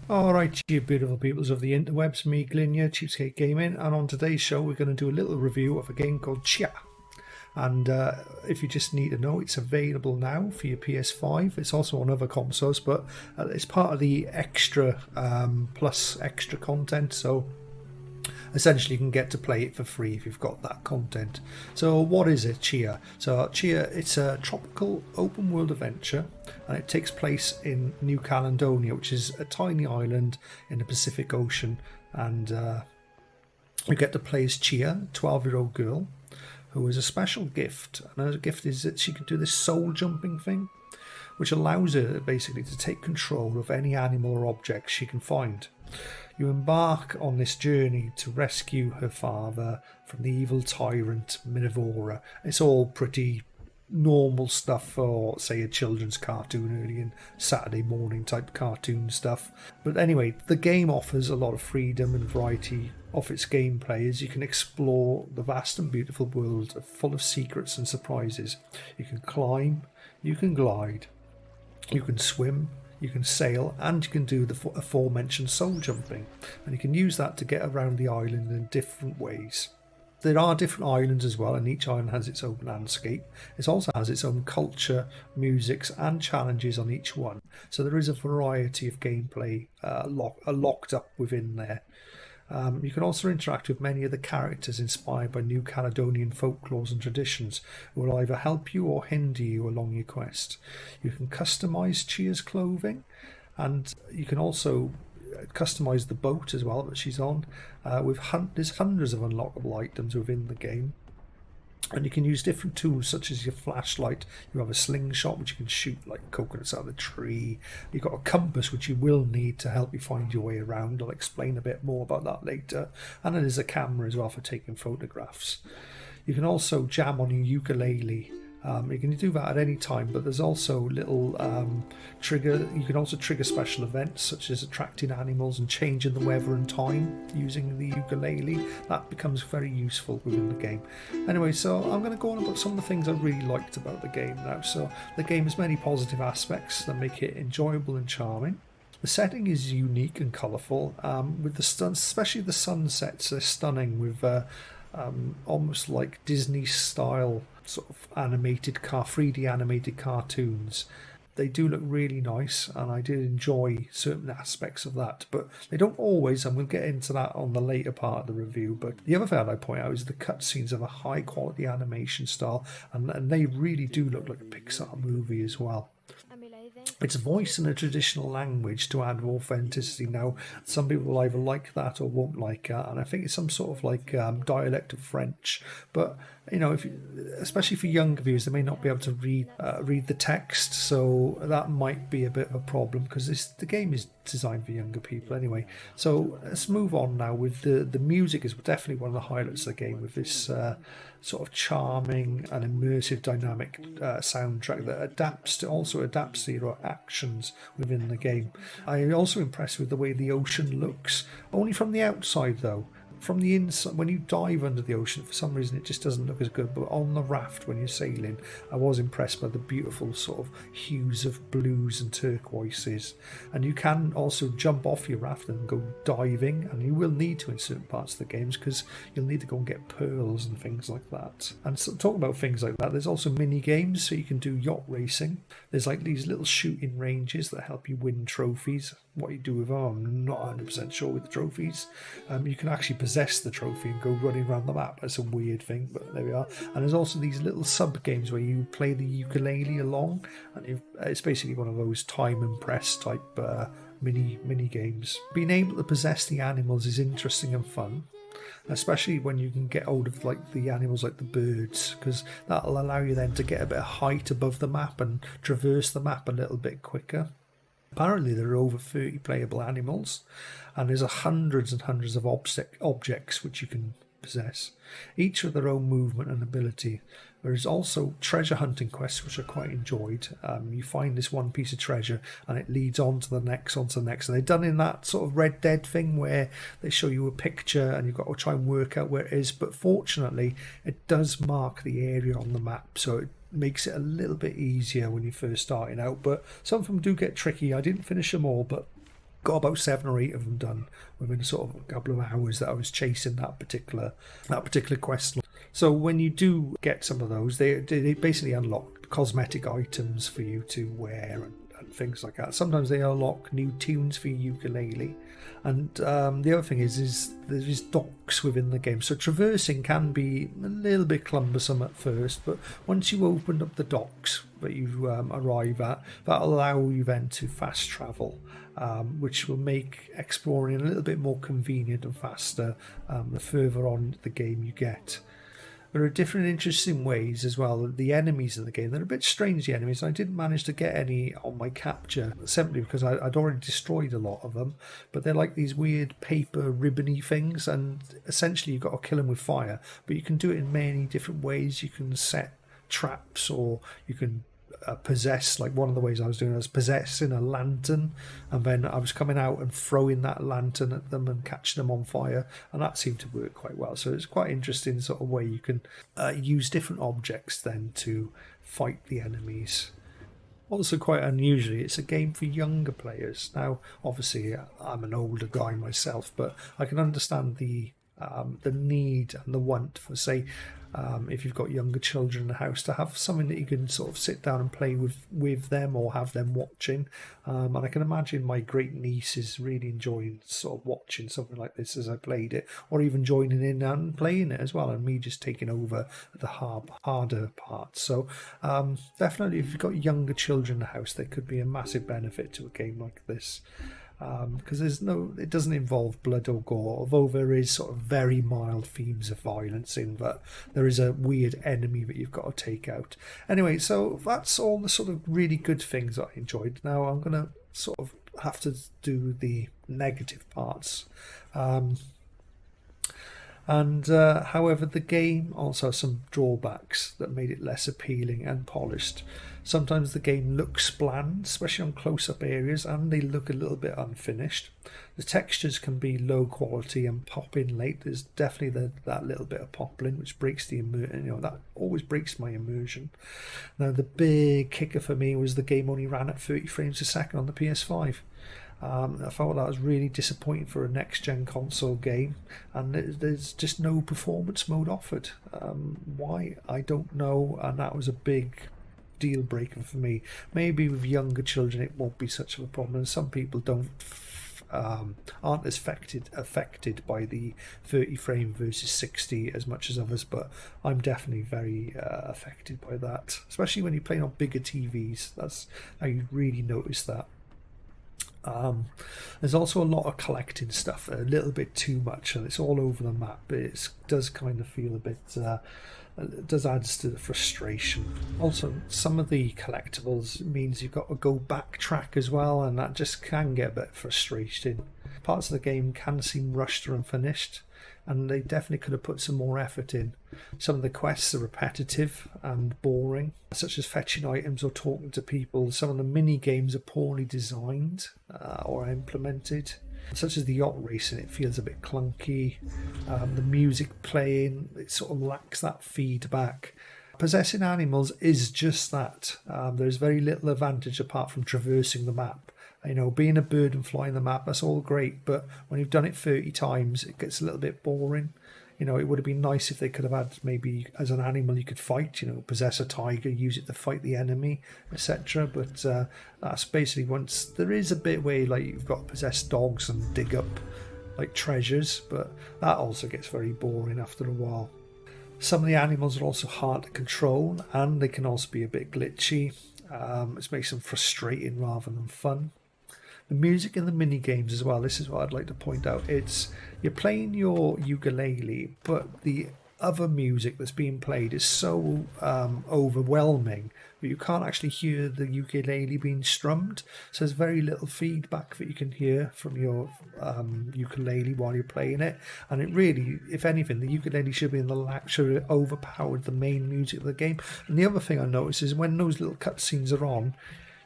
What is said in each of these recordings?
Alright, you beautiful peoples of the interwebs, me Glinia, Cheapskate Gaming, and on today's show we're going to do a little review of a game called Tchia. And if you just need to know, it's available now for your PS5. It's also on other consoles, but it's part of the extra plus extra content, so essentially you can get to play it for free if you've got that content. So what is it, Tchia? So Tchia, it's a tropical open world adventure, and it takes place in New Caledonia, which is a tiny island in the Pacific Ocean. And you get to play as Tchia, a 12-year-old girl who has a special gift, and her gift is that she can do this soul jumping thing, which allows her basically to take control of any animal or object she can find. You embark on this journey to rescue her father from the evil tyrant Meavora. It's all pretty normal stuff for, say, a children's cartoon, early in Saturday morning type cartoon stuff. But anyway, the game offers a lot of freedom and variety of its gameplay as you can explore the vast and beautiful world full of secrets and surprises. You can climb, you can glide, you can swim, you can sail, and you can do the aforementioned soul jumping, and you can use that to get around the island in different ways. There are different islands as well, and each island has its own landscape. It also has its own culture, musics, and challenges on each one, so there is a variety of gameplay locked up within there. You can also interact with many of the characters inspired by New Caledonian folklores and traditions, who will either help you or hinder you along your quest. You can customise Tchia's clothing, and you can also customise the boat as well that she's on. There's hundreds of unlockable items within the game. And you can use different tools such as your flashlight. You have a slingshot which you can shoot like coconuts out of the tree. You've got a compass which you will need to help you find your way around. I'll explain a bit more about that later. And then there's a camera as well for taking photographs. You can also jam on your ukulele. You can do that at any time, but there's also little trigger. You can also trigger special events such as attracting animals and changing the weather and time using the ukulele. That becomes very useful within the game. Anyway, so I'm going to go on about some of the things I really liked about the game now. So the game has many positive aspects that make it enjoyable and charming. The setting is unique and colourful, with especially the sunsets. They're stunning with almost like Disney style sort of 3D animated cartoons. They do look really nice, and I did enjoy certain aspects of that, but they don't always, and we'll get into that on the later part of the review. But the other thing I'd point out is the cutscenes of a high quality animation style, and they really do look like a Pixar movie as well. It's voiced in a traditional language to add authenticity. Now, some people will either like that or won't like that, and I think it's some sort of like dialect of French. But you know, especially for younger viewers, they may not be able to read the text, so that might be a bit of a problem because the game is designed for younger people anyway. So let's move on now. With the music is definitely one of the highlights of the game, with this sort of charming and immersive dynamic soundtrack that also adapts to your actions within the game. I'm also impressed with the way the ocean looks, only from the outside though. From the inside, when you dive under the ocean, for some reason it just doesn't look as good, but on the raft when you're sailing, I was impressed by the beautiful sort of hues of blues and turquoises. And you can also jump off your raft and go diving, and you will need to in certain parts of the games because you'll need to go and get pearls and things like that. And so, talking about things like that, there's also mini games, so you can do yacht racing. There's like these little shooting ranges that help you win trophies. What you do with them, I'm not 100% sure with the trophies. You can actually possess the trophy and go running around the map. That's a weird thing, but there we are. And there's also these little sub games where you play the ukulele along, and it's basically one of those time and press type mini games. Being able to possess the animals is interesting and fun, especially when you can get hold of like the animals like the birds, because that'll allow you then to get a bit of height above the map and traverse the map a little bit quicker. Apparently there are over 30 playable animals, and there's hundreds and hundreds of objects which you can possess, each with their own movement and ability. There's also treasure hunting quests which I quite enjoyed. You find this one piece of treasure and it leads on to the next, and they're done in that sort of Red Dead thing where they show you a picture and you've got to try and work out where it is, but fortunately it does mark the area on the map, so it makes it a little bit easier when you're first starting out. But some of them do get tricky. I didn't finish them all, but got about 7 or 8 of them done within sort of a couple of hours that I was chasing that particular quest. So when you do get some of those, they basically unlock cosmetic items for you to wear and things like that. Sometimes they unlock new tunes for your ukulele. And the other thing is there's docks within the game. So traversing can be a little bit cumbersome at first, but once you open up the docks that you arrive at, that'll allow you then to fast travel, which will make exploring a little bit more convenient and faster the further on the game you get. There are different interesting ways as well. The enemies in the game, they're a bit strange, the enemies. I didn't manage to get any on my capture, simply because I'd already destroyed a lot of them. But they're like these weird paper ribbony things, and essentially you've got to kill them with fire. But you can do it in many different ways. You can set traps, or you can possess, like one of the ways I was doing, I was possessing a lantern, and then I was coming out and throwing that lantern at them and catching them on fire, and that seemed to work quite well. So it's quite interesting sort of way you can use different objects then to fight the enemies. Also quite unusually, it's a game for younger players. Now obviously I'm an older guy myself, but I can understand the need and the want for, say, if you've got younger children in the house, to have something that you can sort of sit down and play with them, or have them watching. And I can imagine my great niece is really enjoying sort of watching something like this as I played it, or even joining in and playing it as well, and me just taking over the harder parts. So definitely, if you've got younger children in the house, there could be a massive benefit to a game like this. Because it doesn't involve blood or gore, although there is sort of very mild themes of violence in that. There is a weird enemy that you've got to take out. Anyway, so that's all the sort of really good things that I enjoyed. Now I'm going to sort of have to do the negative parts. However, the game also has some drawbacks that made it less appealing and polished. Sometimes the game looks bland, especially on close-up areas, and they look a little bit unfinished. The textures can be low quality and pop in late. There's definitely that little bit of popping, which breaks the immersion. That always breaks my immersion. Now, the big kicker for me was the game only ran at 30 frames a second on the PS5. I felt that was really disappointing for a next-gen console game, and there's just no performance mode offered. Why? I don't know, and that was a big deal breaker for me. Maybe with younger children it won't be such of a problem, and some people aren't as affected by the 30 frame versus 60 as much as others, but I'm definitely very affected by that, especially when you're playing on bigger TVs. That's how you really notice that. There's also a lot of collecting stuff, a little bit too much, and it's all over the map, but it does kind of feel a bit it does add to the frustration. Also, some of the collectibles means you've got to go backtrack as well, and that just can get a bit frustrating. Parts of the game can seem rushed or unfinished, and they definitely could have put some more effort in. Some of the quests are repetitive and boring, such as fetching items or talking to people. Some of the mini games are poorly designed or implemented, such as the yacht racing. It feels a bit clunky. The music playing, it sort of lacks that feedback. Possessing animals is just that. There's very little advantage apart from traversing the map. Being a bird and flying the map, that's all great, but when you've done it 30 times, it gets a little bit boring. It would have been nice if they could have had, maybe as an animal you could fight, possess a tiger, use it to fight the enemy, etc. But that's basically, once there is a bit where like you've got to possess dogs and dig up like treasures, but that also gets very boring after a while. Some of the animals are also hard to control, and they can also be a bit glitchy. It makes them frustrating rather than fun. The music in the mini games as well, this is what I'd like to point out. You're playing your ukulele, but the other music that's being played is so overwhelming that you can't actually hear the ukulele being strummed. So there's very little feedback that you can hear from your ukulele while you're playing it. And it really, if anything, the ukulele should be in the lack, should have overpowered the main music of the game. And the other thing I noticed is when those little cutscenes are on,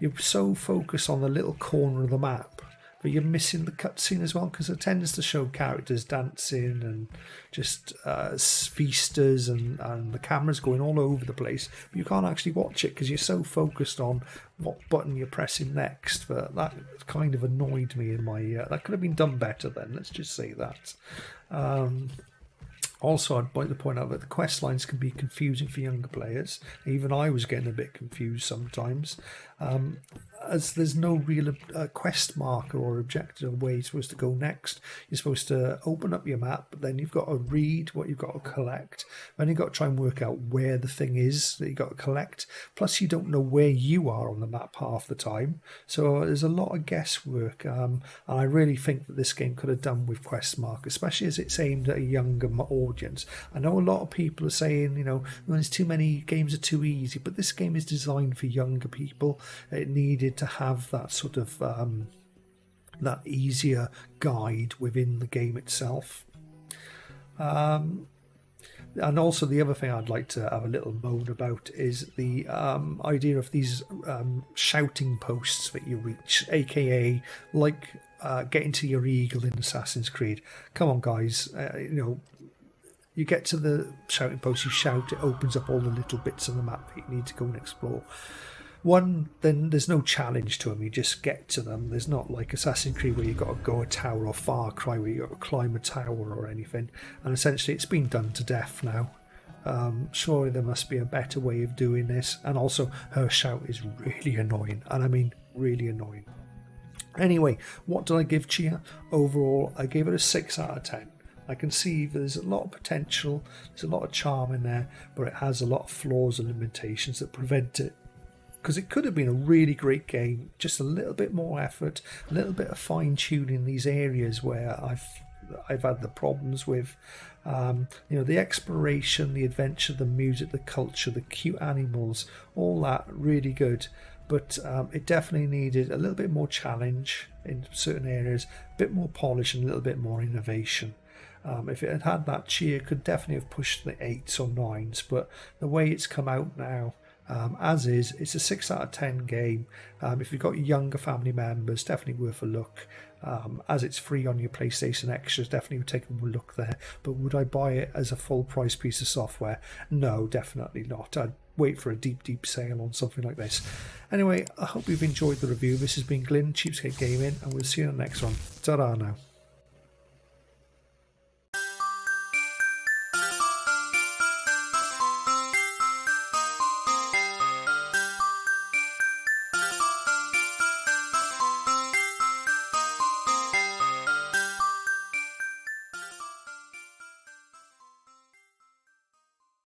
you're so focused on the little corner of the map but you're missing the cutscene as well, because it tends to show characters dancing and just feasters, and the camera's going all over the place, but you can't actually watch it because you're so focused on what button you're pressing next. But that kind of annoyed me in my that could have been done better then, let's just say that. Also, I'd like to point out that the quest lines can be confusing for younger players. Even I was getting a bit confused sometimes, as there's no real quest marker or objective of where you're supposed to go next. You're supposed to open up your map, but then you've got to read what you've got to collect. Then you've got to try and work out where the thing is that you've got to collect. Plus, you don't know where you are on the map half the time. So there's a lot of guesswork. And I really think that this game could have done with quest marker, especially as it's aimed at a younger audience. I know a lot of people are saying, you know, there's too many games are too easy, but this game is designed for younger people. It needed to have that sort of that easier guide within the game itself. And also the other thing I'd like to have a little moan about is the idea of these shouting posts that you reach, aka like getting to your eagle in Assassin's Creed. Come on guys, you know, you get to the shouting post, you shout, it opens up all the little bits of the map that you need to go and explore. One, then there's no challenge to them, you just get to them. There's not like Assassin's Creed where you've got to go a tower, or Far Cry where you've got to climb a tower or anything. And essentially it's been done to death now. Surely there must be a better way of doing this. And also her shout is really annoying, and I mean really annoying. Anyway, what did I give Tchia? Overall, I gave it a 6 out of 10. I can see there's a lot of potential, there's a lot of charm in there, but it has a lot of flaws and limitations that prevent it. Because it could have been a really great game, just a little bit more effort, a little bit of fine-tuning these areas where I've had the problems with. You know, the exploration, the adventure, the music, the culture, the cute animals, all that really good. But it definitely needed a little bit more challenge in certain areas, a bit more polish and a little bit more innovation. If it had had that, Tchia could definitely have pushed the 8s or 9s, but the way it's come out now, as is, it's a 6 out of 10 game. If you've got younger family members, definitely worth a look. As it's free on your PlayStation Extras, definitely take a look there. But would I buy it as a full price piece of software? No, definitely not. I'd wait for a deep sale on something like this. Anyway, I hope you've enjoyed the review. This has been Glyn, Cheapskate Gaming, and we'll see you in the next one. Ta-da now.